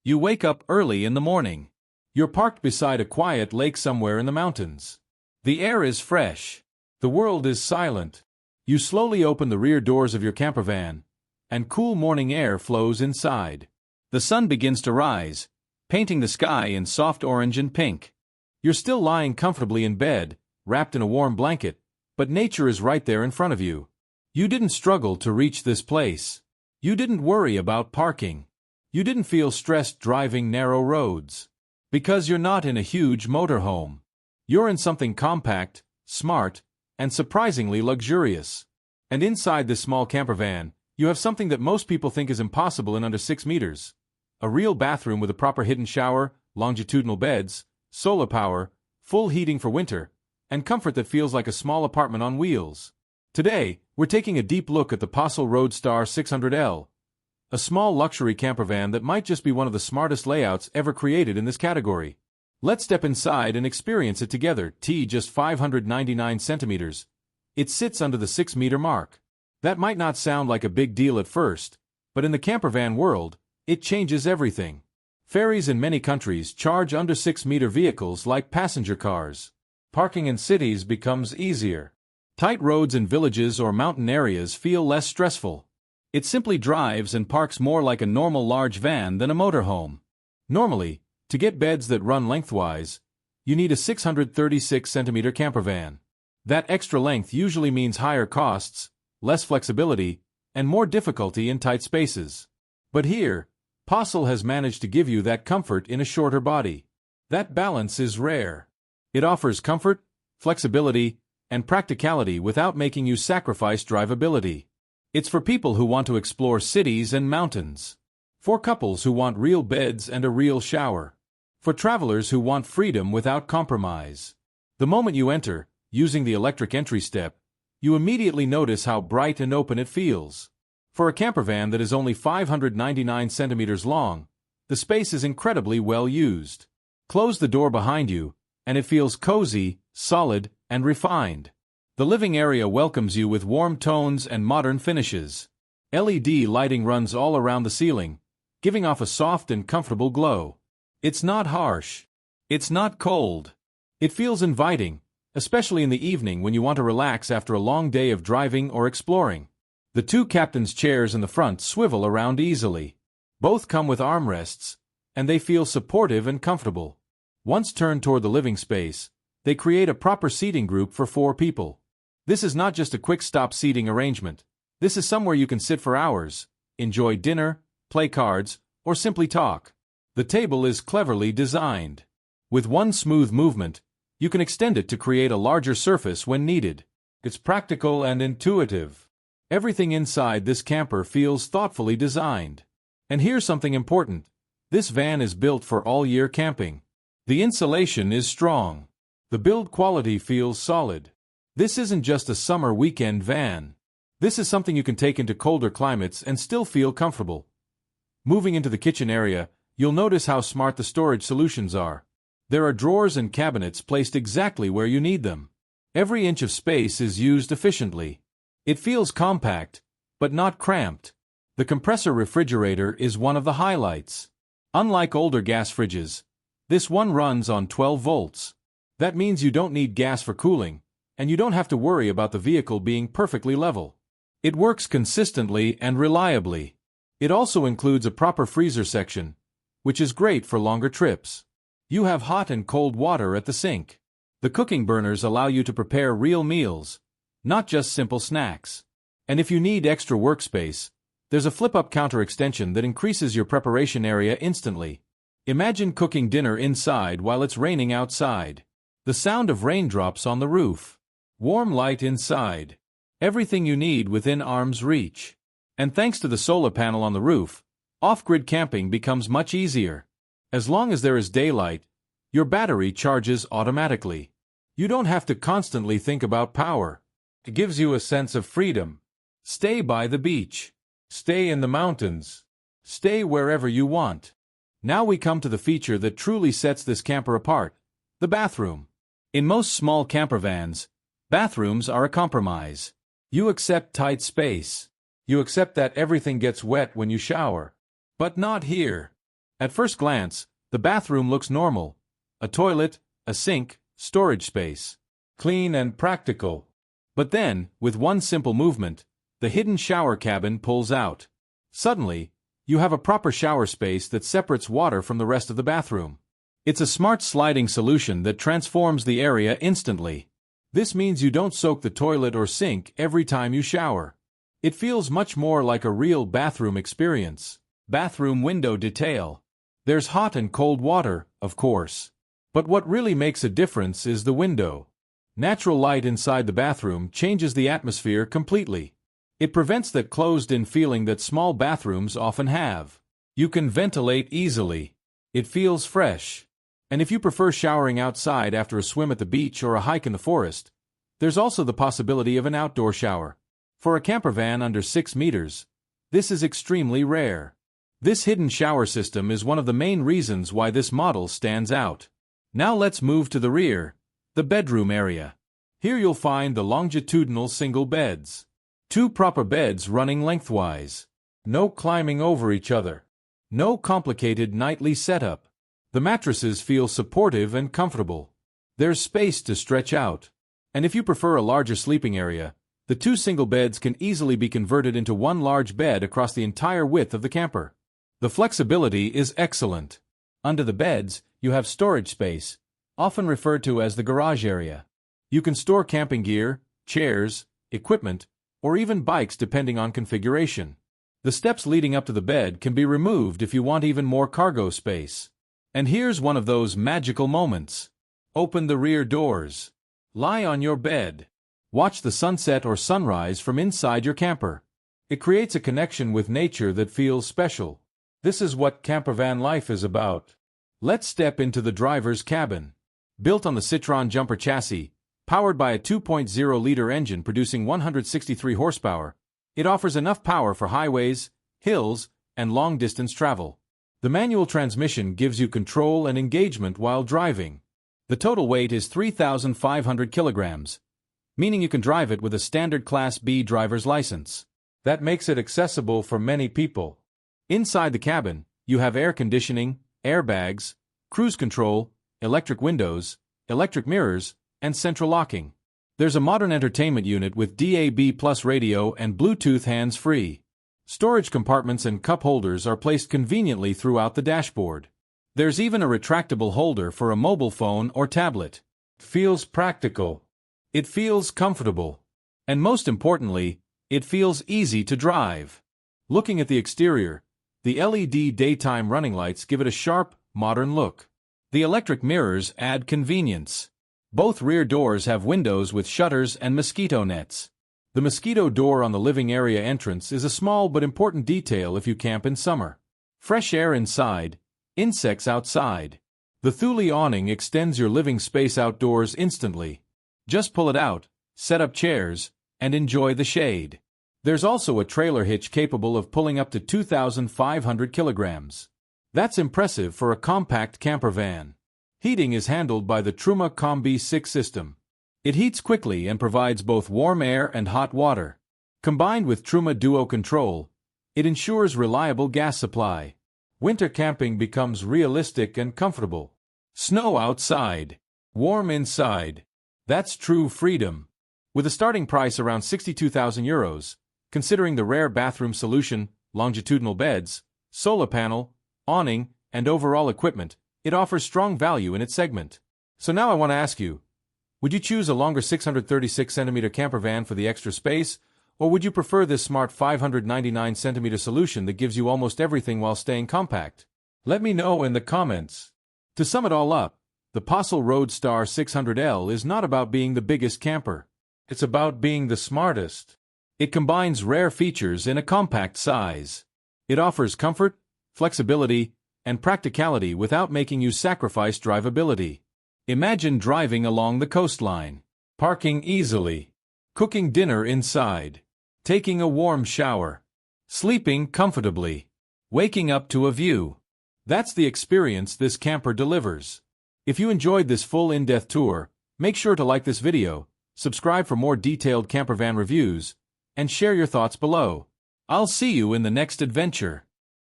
You wake up early in the morning. You're parked beside a quiet lake somewhere in the mountains. The air is fresh. The world is silent. You slowly open the rear doors of your campervan, and cool morning air flows inside. The sun begins to rise, painting the sky in soft orange and pink. You're still lying comfortably in bed, wrapped in a warm blanket, but nature is right there in front of you. You didn't struggle to reach this place. You didn't worry about parking. You didn't feel stressed driving narrow roads. Because you're not in a huge motorhome. You're in something compact, smart, and surprisingly luxurious. And inside this small campervan, you have something that most people think is impossible in under 6 meters. A real bathroom with a proper hidden shower, longitudinal beds, solar power, full heating for winter, and comfort that feels like a small apartment on wheels. Today, we're taking a deep look at the Pössl Road Star 600L, a small luxury campervan that might just be one of the smartest layouts ever created in this category. Let's step inside and experience it together. Just 599 centimeters. It sits under the 6-meter mark. That might not sound like a big deal at first, but in the campervan world, it changes everything. Ferries in many countries charge under 6-meter vehicles like passenger cars. Parking in cities becomes easier. Tight roads in villages or mountain areas feel less stressful. It simply drives and parks more like a normal large van than a motorhome. Normally, to get beds that run lengthwise, you need a 636-centimeter campervan. That extra length usually means higher costs, less flexibility, and more difficulty in tight spaces. But here, Possl has managed to give you that comfort in a shorter body. That balance is rare. It offers comfort, flexibility, and practicality without making you sacrifice drivability. It's for people who want to explore cities and mountains. For couples who want real beds and a real shower. For travelers who want freedom without compromise. The moment you enter, using the electric entry step, you immediately notice how bright and open it feels. For a campervan that is only 599 centimeters long, the space is incredibly well used. Close the door behind you, and it feels cozy, solid, and refined. The living area welcomes you with warm tones and modern finishes. LED lighting runs all around the ceiling, giving off a soft and comfortable glow. It's not harsh. It's not cold. It feels inviting, especially in the evening when you want to relax after a long day of driving or exploring. The 2 captain's chairs in the front swivel around easily. Both come with armrests, and they feel supportive and comfortable. Once turned toward the living space, they create a proper seating group for 4 people. This is not just a quick-stop seating arrangement. This is somewhere you can sit for hours, enjoy dinner, play cards, or simply talk. The table is cleverly designed. With one smooth movement, you can extend it to create a larger surface when needed. It's practical and intuitive. Everything inside this camper feels thoughtfully designed. And here's something important. This van is built for all-year camping. The insulation is strong. The build quality feels solid. This isn't just a summer weekend van. This is something you can take into colder climates and still feel comfortable. Moving into the kitchen area, you'll notice how smart the storage solutions are. There are drawers and cabinets placed exactly where you need them. Every inch of space is used efficiently. It feels compact, but not cramped. The compressor refrigerator is one of the highlights. Unlike older gas fridges, this one runs on 12 volts. That means you don't need gas for cooling, and you don't have to worry about the vehicle being perfectly level. It works consistently and reliably. It also includes a proper freezer section, which is great for longer trips. You have hot and cold water at the sink. The cooking burners allow you to prepare real meals, not just simple snacks. And if you need extra workspace, there's a flip-up counter extension that increases your preparation area instantly. Imagine cooking dinner inside while it's raining outside. The sound of raindrops on the roof. Warm light inside. Everything you need within arm's reach. And thanks to the solar panel on the roof, off-grid camping becomes much easier. As long as there is daylight, your battery charges automatically. You don't have to constantly think about power. It gives you a sense of freedom. Stay by the beach. Stay in the mountains. Stay wherever you want. Now we come to the feature that truly sets this camper apart, the bathroom. In most small campervans, bathrooms are a compromise. You accept tight space. You accept that everything gets wet when you shower. But not here. At first glance, the bathroom looks normal. A toilet, a sink, storage space. Clean and practical. But then, with one simple movement, the hidden shower cabin pulls out. Suddenly, you have a proper shower space that separates water from the rest of the bathroom. It's a smart sliding solution that transforms the area instantly. This means you don't soak the toilet or sink every time you shower. It feels much more like a real bathroom experience. Bathroom window detail. There's hot and cold water, of course. But what really makes a difference is the window. Natural light inside the bathroom changes the atmosphere completely. It prevents that closed-in feeling that small bathrooms often have. You can ventilate easily. It feels fresh. And if you prefer showering outside after a swim at the beach or a hike in the forest, there's also the possibility of an outdoor shower. For a campervan under 6 meters, this is extremely rare. This hidden shower system is one of the main reasons why this model stands out. Now let's move to the rear, the bedroom area. Here you'll find the longitudinal single beds. 2 proper beds running lengthwise. No climbing over each other. No complicated nightly setup. The mattresses feel supportive and comfortable. There's space to stretch out. And if you prefer a larger sleeping area, the 2 single beds can easily be converted into one large bed across the entire width of the camper. The flexibility is excellent. Under the beds, you have storage space, often referred to as the garage area. You can store camping gear, chairs, equipment, or even bikes depending on configuration. The steps leading up to the bed can be removed if you want even more cargo space. And here's one of those magical moments. Open the rear doors. Lie on your bed. Watch the sunset or sunrise from inside your camper. It creates a connection with nature that feels special. This is what campervan life is about. Let's step into the driver's cabin. Built on the Citroën Jumper chassis, powered by a 2.0-liter engine producing 163 horsepower, it offers enough power for highways, hills, and long-distance travel. The manual transmission gives you control and engagement while driving. The total weight is 3,500 kilograms, meaning you can drive it with a standard Class B driver's license. That makes it accessible for many people. Inside the cabin, you have air conditioning, airbags, cruise control, electric windows, electric mirrors, and central locking. There's a modern entertainment unit with DAB+ radio and Bluetooth hands-free. Storage compartments and cup holders are placed conveniently throughout the dashboard. There's even a retractable holder for a mobile phone or tablet. It feels practical. It feels comfortable. And most importantly, it feels easy to drive. Looking at the exterior, the LED daytime running lights give it a sharp, modern look. The electric mirrors add convenience. Both rear doors have windows with shutters and mosquito nets. The mosquito door on the living area entrance is a small but important detail if you camp in summer. Fresh air inside, insects outside. The Thule awning extends your living space outdoors instantly. Just pull it out, set up chairs, and enjoy the shade. There's also a trailer hitch capable of pulling up to 2,500 kilograms. That's impressive for a compact camper van. Heating is handled by the Truma Combi 6 system. It heats quickly and provides both warm air and hot water. Combined with Truma Duo Control, it ensures reliable gas supply. Winter camping becomes realistic and comfortable. Snow outside, warm inside. That's true freedom. With a starting price around 62,000 euros, considering the rare bathroom solution, longitudinal beds, solar panel, awning, and overall equipment, it offers strong value in its segment. So now I want to ask you, would you choose a longer 636cm campervan for the extra space, or would you prefer this smart 599cm solution that gives you almost everything while staying compact? Let me know in the comments. To sum it all up, the Pössl Road Star 600L is not about being the biggest camper. It's about being the smartest. It combines rare features in a compact size. It offers comfort, flexibility, and practicality without making you sacrifice drivability. Imagine driving along the coastline, parking easily, cooking dinner inside, taking a warm shower, sleeping comfortably, waking up to a view. That's the experience this camper delivers. If you enjoyed this full in-depth tour, make sure to like this video, subscribe for more detailed campervan reviews, and share your thoughts below. I'll see you in the next adventure.